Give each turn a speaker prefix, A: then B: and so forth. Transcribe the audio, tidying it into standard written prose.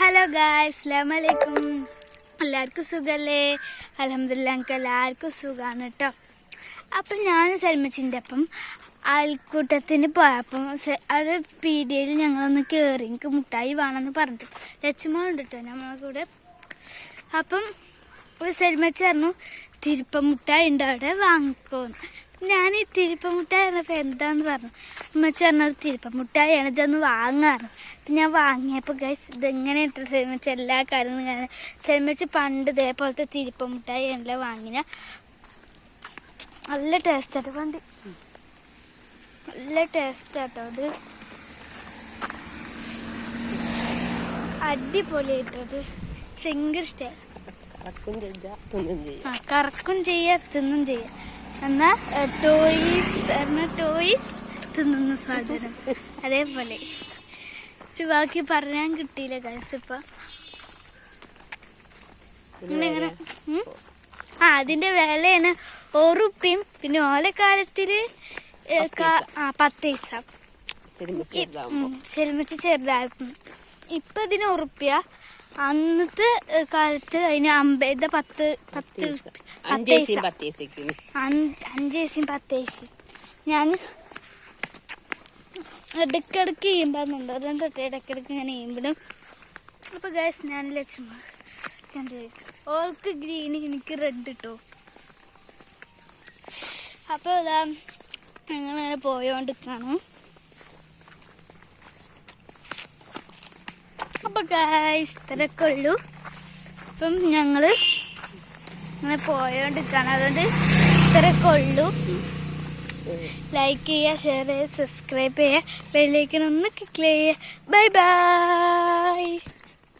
A: Hello guys, അസ്സലാമു അലൈക്കും. എല്ലാവർക്കും സുഖമല്ലേ? അൽഹംദുലില്ലാ, എനിക്ക് എല്ലാവർക്കും സുഖമാണ് കേട്ടോ. അപ്പം ഞാൻ സൽമച്ചിൻ്റെ അപ്പം അയൽക്കൂട്ടത്തിന് പോയപ്പം അവിടെ പീടികയിൽ ഞങ്ങളൊന്ന് കയറി. എനിക്ക് മുട്ടായി വേണമെന്ന് പറഞ്ഞിട്ട് ലച്ചുമുണ്ട് കേട്ടോ നമ്മളെ കൂടെ. അപ്പം സൽമച്ചി പറഞ്ഞു തിരുപ്പ മുട്ടായി ഉണ്ട് അവിടെ വാങ്ങിക്കോന്ന്. ഞാൻ ഈ തിരുപ്പ മുട്ടായി പറഞ്ഞപ്പോൾ എന്താന്ന് പറഞ്ഞു. അമ്മച്ചി പറഞ്ഞൊരു തിരുപ്പ മുട്ടായിയാണ്, ഇതൊന്ന് വാങ്ങാറ്. അപ്പം ഞാൻ വാങ്ങിയപ്പോൾ ഗൈസ് ഇതെങ്ങനെ ഇട്ടു സൽമച്ചി എല്ലാ കാര്യങ്ങളും കാണാൻ. സൽമച്ചി പണ്ട് ഇതേപോലത്തെ തിരുപ്പ മുട്ടായി എല്ലാം വാങ്ങിന. നല്ല ടേസ്റ്റാട്ടോ, പണ്ട് നല്ല ടേസ്റ്റാട്ടോ അത്, അടിപൊളിയായിട്ടത്. ഭയങ്കര ഇഷ്ടമായി. കറക്കും ചെയ്യാ തിന്നും ചെയ്യാം. എന്നാ ടോയ്സ് തിന്നുന്ന സാധനം അതേപോലെ. ബാക്കി പറയാൻ കിട്ടിയില്ല ഗൈസ്. ഇപ്പൊ അതിന്റെ വിലയാണ് 1 റുപ്യയും. പിന്നെ ഓലക്കാലത്തില് 10 പൈസ ചെറുമച്ച് ചെറുതായിരുന്നു. ഇപ്പൊ ഇതിന് 1 റുപ്യ. അന്നത്തെ കാലത്ത് അതിന് 50 5 പൈസ. ഞാൻ ഇടയ്ക്കിടയ്ക്ക് ചെയ്യുമ്പോഴുണ്ട്, അതുകൊണ്ട് ഇടയ്ക്കിടയ്ക്ക് ഇങ്ങനെ ചെയ്യുമ്പോഴും. അപ്പൊ ഗൈസ് ഞാൻ ലക്ഷ്മ ഓൾക്ക് ഗ്രീൻ, എനിക്ക് റെഡ് കിട്ടോ. അപ്പൊ ഇതാ ഞങ്ങളിങ്ങനെ പോയോണ്ടിരിക്കാണ്. അപ്പൊ ഗൈസ് ഇത്രയൊക്കെ ഉള്ളൂ. അപ്പം ഞങ്ങള് അങ്ങനെ പോയോണ്ടിരിക്കാണ്, അതുകൊണ്ട് ഇത്രയൊക്കെ ഉള്ളൂ. ലൈക്ക് ചെയ്യുക, ഷെയർ ചെയ്യുക, സബ്സ്ക്രൈബ് ചെയ്യുക, ബെല്ലൈക്കൺ ഒന്ന് ക്ലിക്ക് ചെയ്യുക. Bye bye.